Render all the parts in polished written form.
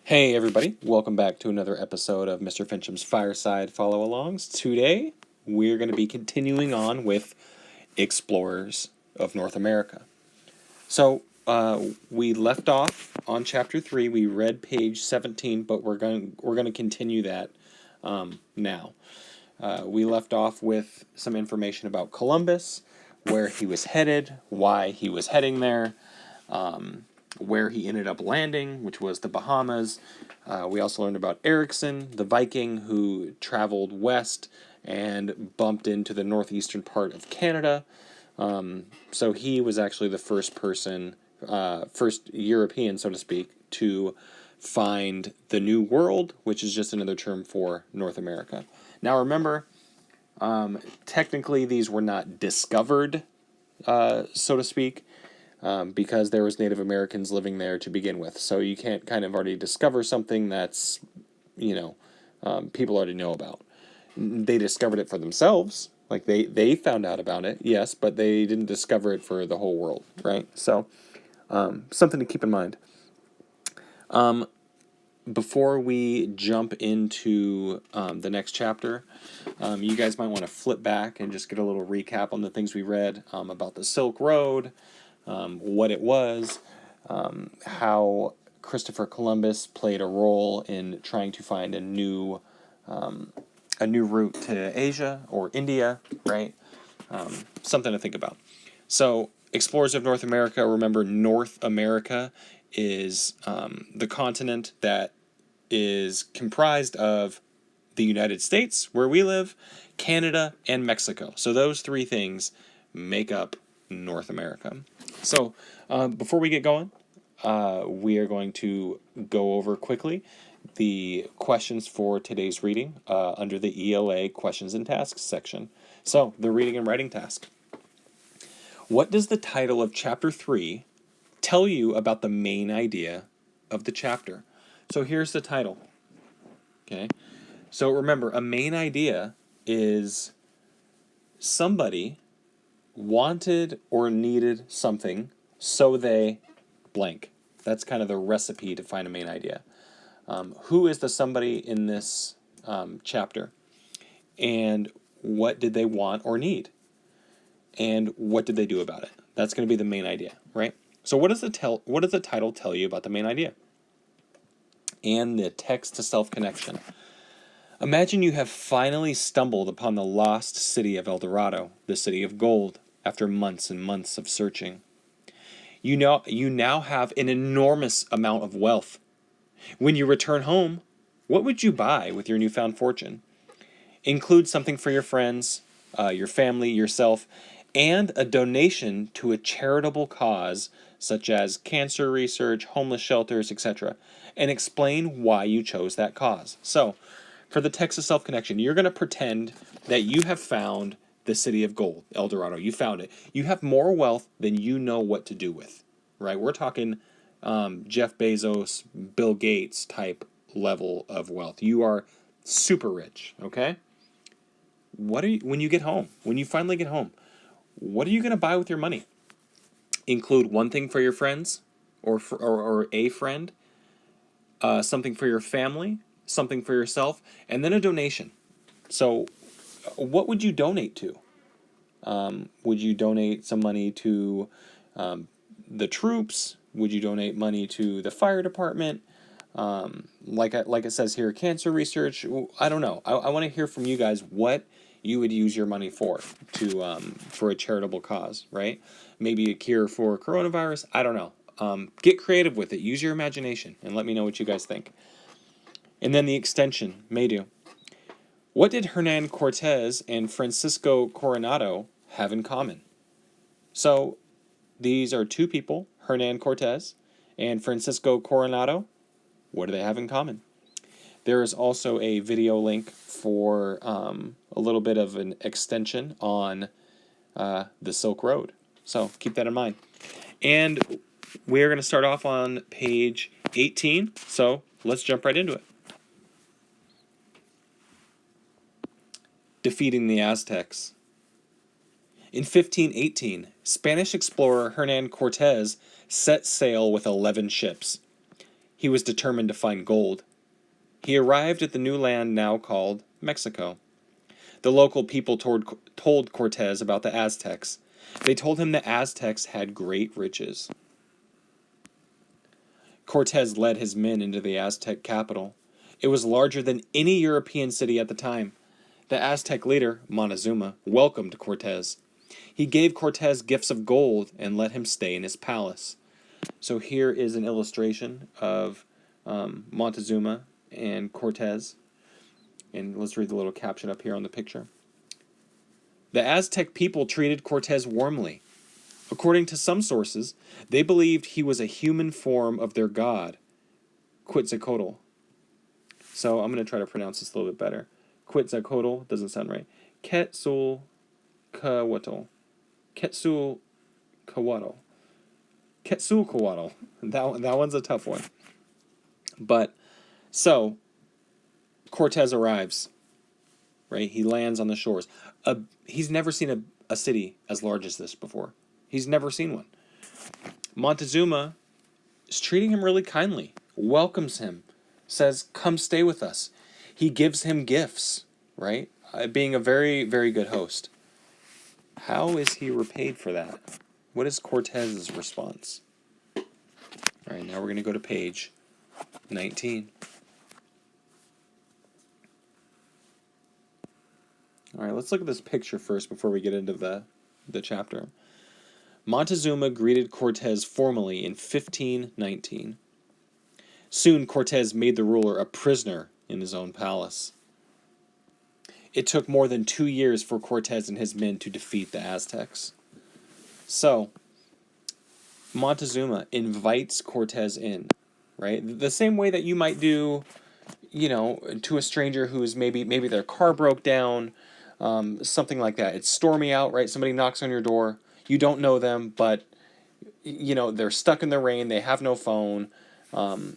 Hey everybody, welcome back to another episode of Mr. Fincham's Fireside Follow-Alongs. Today, we're going to be continuing on with Explorers of North America. So, we left off on Chapter 3, we read page 17, but we're going to continue that now. We left off with some information about Columbus, where he was headed, why he was heading there, where he ended up landing, which was the Bahamas. We also learned about Ericsson, the Viking, who traveled west and bumped into the northeastern part of Canada. So he was actually the first person, first European, so to speak, to find the New World, which is just another term for North America. Now remember, technically these were not discovered, so to speak, because there was Native Americans living there to begin with. So you can't kind of already discover something that's, people already know about. They discovered it for themselves. Like they found out about it, yes, but they didn't discover it for the whole world, right? So something to keep in mind. Before we jump into the next chapter, you guys might want to flip back and just get a little recap on the things we read about the Silk Road, what it was, how Christopher Columbus played a role in trying to find a new route to Asia or India, right? Something to think about. So, Explorers of North America, remember North America is the continent that is comprised of the United States, where we live, Canada, and Mexico. So those three things make up North America. So before we get going, we are going to go over quickly the questions for today's reading under the ELA questions and tasks section. So the reading and writing task. What does the title of chapter 3 tell you about the main idea of the chapter? So here's the title. Okay. So remember, a main idea is somebody wanted or needed something, so they blank. That's kind of the recipe to find a main idea. Who is the somebody in this chapter? And what did they want or need? And what did they do about it? That's going to be the main idea, right? So what does the title tell you about the main idea? And the text to self-connection. Imagine you have finally stumbled upon the lost city of El Dorado, the city of gold, after months and months of searching. You now have an enormous amount of wealth. When you return home, what would you buy with your newfound fortune? Include something for your friends, your family, yourself, and a donation to a charitable cause such as cancer research, homeless shelters, etc., and explain why you chose that cause. So, for the text of self-connection, you're going to pretend that you have found the city of gold, El Dorado. You found it. You have more wealth than you know what to do with, right? We're talking Jeff Bezos, Bill Gates type level of wealth. You are super rich, okay? When you get home, when you finally get home, what are you going to buy with your money? Include one thing for your friends or a friend, something for your family, something for yourself, and then a donation. So what would you donate to? Would you donate some money to the troops? Would you donate money to the fire department? Like it says here, cancer research. I don't know. I want to hear from you guys what you would use your money for a charitable cause, right? Maybe a cure for coronavirus. I don't know. Get creative with it. Use your imagination and let me know what you guys think. And then the extension, Medu. What did Hernan Cortes and Francisco Coronado have in common? So these are two people, Hernan Cortes and Francisco Coronado. What do they have in common? There is also a video link for a little bit of an extension on the Silk Road. So keep that in mind. And we're going to start off on page 18. So let's jump right into it. Defeating the Aztecs. In 1518, Spanish explorer Hernan Cortes set sail with 11 ships. He was determined to find gold. He arrived at the new land now called Mexico. The local people told Cortes about the Aztecs. They told him the Aztecs had great riches. Cortes led his men into the Aztec capital. It was larger than any European city at the time. The Aztec leader, Montezuma, welcomed Cortes. He gave Cortes gifts of gold and let him stay in his palace. So here is an illustration of Montezuma and Cortes. And let's read the little caption up here on the picture. The Aztec people treated Cortes warmly. According to some sources, they believed he was a human form of their god, Quetzalcoatl. So I'm going to try to pronounce this a little bit better. Quetzalcoatl doesn't sound right. Quetzalcoatl. Quetzalcoatl. Quetzalcoatl. That one's a tough one. But, so, Cortes arrives, right? He lands on the shores. He's never seen a city as large as this before. He's never seen one. Montezuma is treating him really kindly, welcomes him, says, come stay with us. He gives him gifts, right? Being a very, very good host. How is he repaid for that? What is Cortes's response? All right, now we're going to go to page 19. All right, let's look at this picture first before we get into the chapter. Montezuma greeted Cortes formally in 1519. Soon Cortes made the ruler a prisoner in his own palace. It took more than 2 years for Cortes and his men to defeat the Aztecs. So, Montezuma invites Cortes in, right? The same way that you might do, to a stranger who's maybe their car broke down, something like that. It's stormy out, right? Somebody knocks on your door. You don't know them, but, they're stuck in the rain. They have no phone.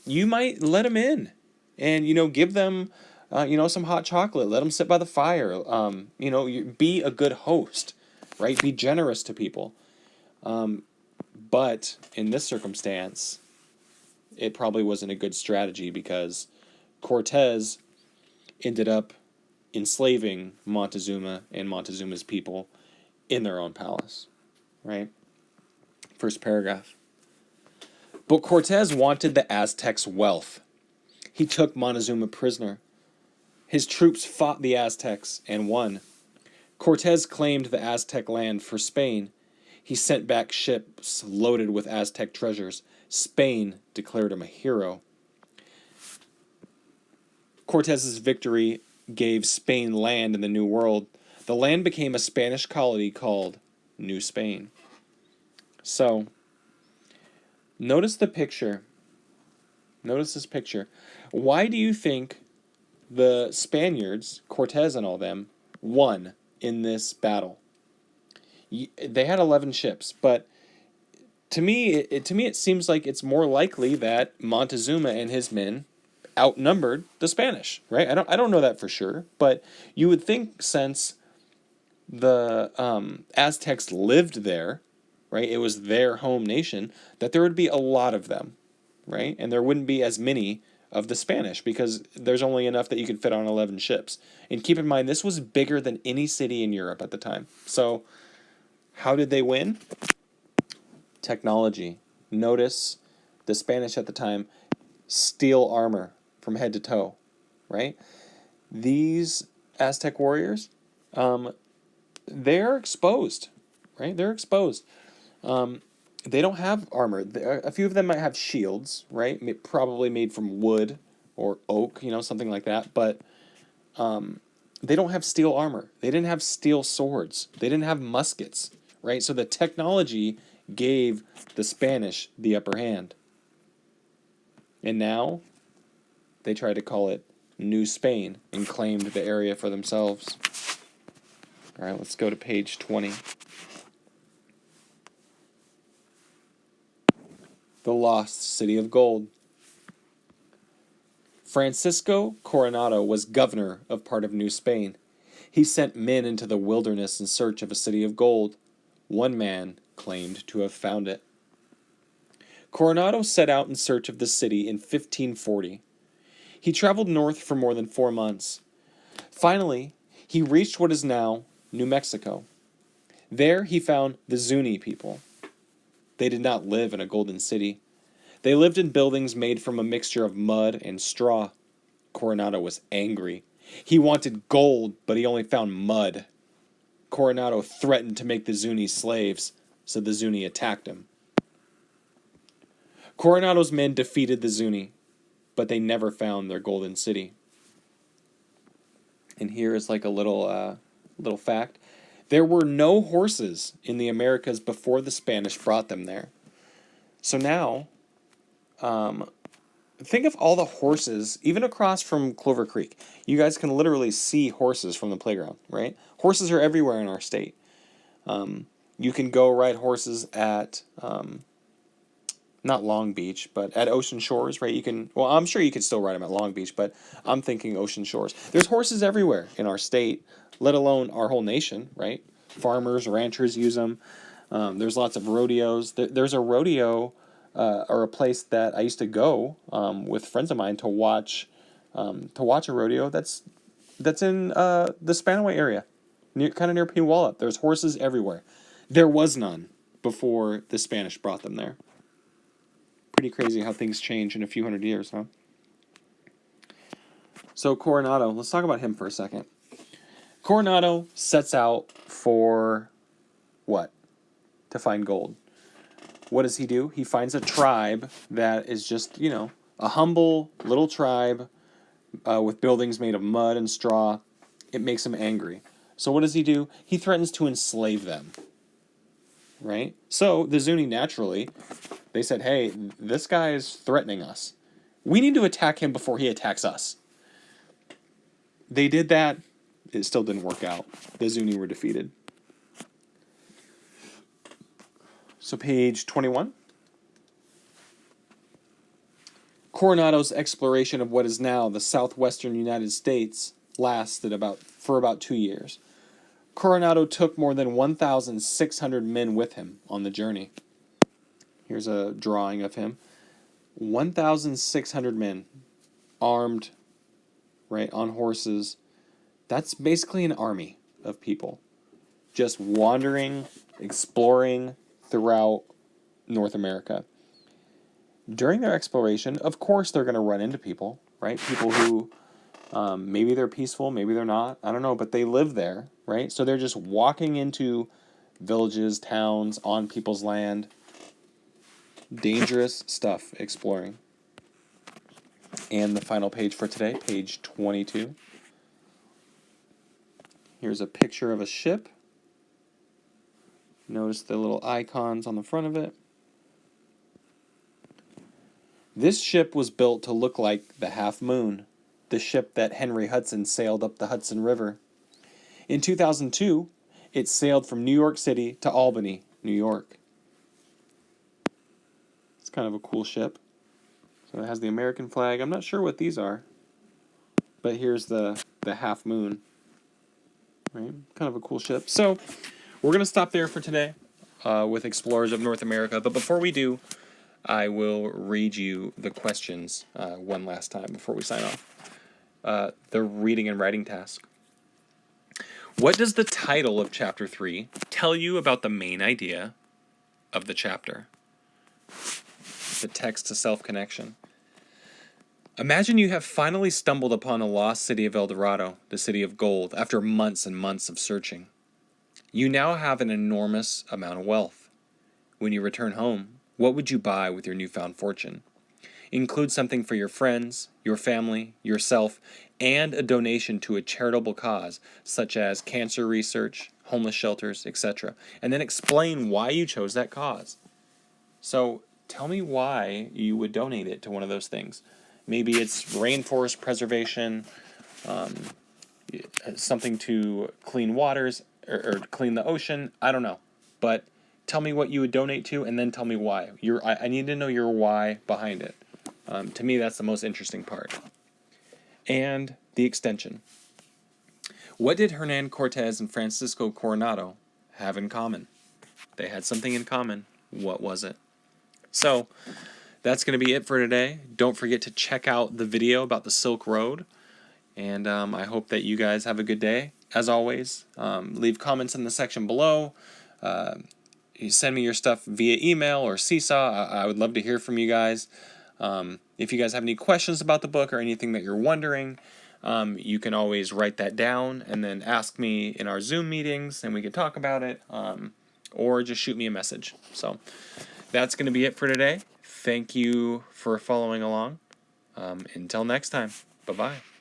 You might let them in and, give them, some hot chocolate. Let them sit by the fire. Be a good host, right? Be generous to people. But in this circumstance, it probably wasn't a good strategy because Cortes ended up enslaving Montezuma and Montezuma's people in their own palace, right? First paragraph. But Cortes wanted the Aztecs' wealth. He took Montezuma prisoner. His troops fought the Aztecs and won. Cortes claimed the Aztec land for Spain. He sent back ships loaded with Aztec treasures. Spain declared him a hero. Cortes's victory gave Spain land in the New World. The land became a Spanish colony called New Spain. So, notice the picture. Notice this picture. Why do you think the Spaniards, Cortes and all them, won in this battle? They had 11 ships, but to me it seems like it's more likely that Montezuma and his men outnumbered the Spanish, right? I don't know that for sure, but you would think since the Aztecs lived there, right? It was their home nation, that there would be a lot of them, right? And there wouldn't be as many of the Spanish because there's only enough that you could fit on 11 ships. And keep in mind, this was bigger than any city in Europe at the time. So how did they win? Technology. Notice the Spanish at the time, steel armor from head to toe, right? These Aztec warriors, they're exposed, right? They're exposed. They don't have armor. A few of them might have shields, right? Probably made from wood or oak, something like that. But they don't have steel armor. They didn't have steel swords. They didn't have muskets, right? So the technology gave the Spanish the upper hand. And now they try to call it New Spain and claimed the area for themselves. All right, let's go to page 20. The Lost City of Gold. Francisco Coronado was governor of part of New Spain. He sent men into the wilderness in search of a city of gold. One man claimed to have found it. Coronado set out in search of the city in 1540. He traveled north for more than 4 months. Finally, he reached what is now New Mexico. There he found the Zuni people. They did not live in a golden city. They lived in buildings made from a mixture of mud and straw. Coronado was angry. He wanted gold, but he only found mud. Coronado threatened to make the Zuni slaves, so the Zuni attacked him. Coronado's men defeated the Zuni, but they never found their golden city. And here is like a little fact. There were no horses in the Americas before the Spanish brought them there. So now, think of all the horses, even across from Clover Creek. You guys can literally see horses from the playground, right? Horses are everywhere in our state. You can go ride horses at, not Long Beach, but at Ocean Shores, right? I'm sure you could still ride them at Long Beach, but I'm thinking Ocean Shores. There's horses everywhere in our state, let alone our whole nation, right? Farmers, ranchers use them. There's lots of rodeos. There's a rodeo or a place that I used to go with friends of mine to watch a rodeo that's in the Spanaway area, kind of near Puyallup. There's horses everywhere. There was none before the Spanish brought them there. Pretty crazy how things change in a few hundred years, huh? So Coronado, let's talk about him for a second. Coronado sets out for what? To find gold. What does he do? He finds a tribe that is just, a humble little tribe with buildings made of mud and straw. It makes him angry. So what does he do? He threatens to enslave them. Right? So the Zuni naturally, they said, hey, this guy is threatening us. We need to attack him before he attacks us. They did that. It still didn't work out. The Zuni were defeated. So page 21. Coronado's exploration of what is now the southwestern United States lasted for about 2 years. Coronado took more than 1,600 men with him on the journey. Here's a drawing of him. 1,600 men, armed, right, on horses. That's basically an army of people, just wandering, exploring throughout North America. During their exploration, of course, they're going to run into people, right? People who maybe they're peaceful, maybe they're not. I don't know, but they live there, right? So they're just walking into villages, towns, on people's land. Dangerous stuff exploring. And the final page for today, page 22. Here's a picture of a ship. Notice the little icons on the front of it. This ship was built to look like the Half Moon, the ship that Henry Hudson sailed up the Hudson River. In 2002, it sailed from New York City to Albany, New York. It's kind of a cool ship. So it has the American flag. I'm not sure what these are, but here's the Half Moon. Right? Kind of a cool ship. So we're going to stop there for today with Explorers of North America. But before we do, I will read you the questions one last time before we sign off. The reading and writing task. What does the title of Chapter 3 tell you about the main idea of the chapter? The text to self-connection. Imagine you have finally stumbled upon a lost city of El Dorado, the city of gold, after months and months of searching. You now have an enormous amount of wealth. When you return home, what would you buy with your newfound fortune? Include something for your friends, your family, yourself, and a donation to a charitable cause, such as cancer research, homeless shelters, etc. And then explain why you chose that cause. So tell me why you would donate it to one of those things. Maybe it's rainforest preservation, something to clean waters, or clean the ocean. I don't know. But tell me what you would donate to, and then tell me why. I need to know your why behind it. To me, that's the most interesting part. And the extension. What did Hernan Cortes and Francisco Coronado have in common? They had something in common. What was it? So that's going to be it for today. Don't forget to check out the video about the Silk Road. And I hope that you guys have a good day. As always, leave comments in the section below. You send me your stuff via email or Seesaw. I would love to hear from you guys. If you guys have any questions about the book or anything that you're wondering, you can always write that down and then ask me in our Zoom meetings and we can talk about it, or just shoot me a message. So that's going to be it for today. Thank you for following along. Until next time, bye-bye.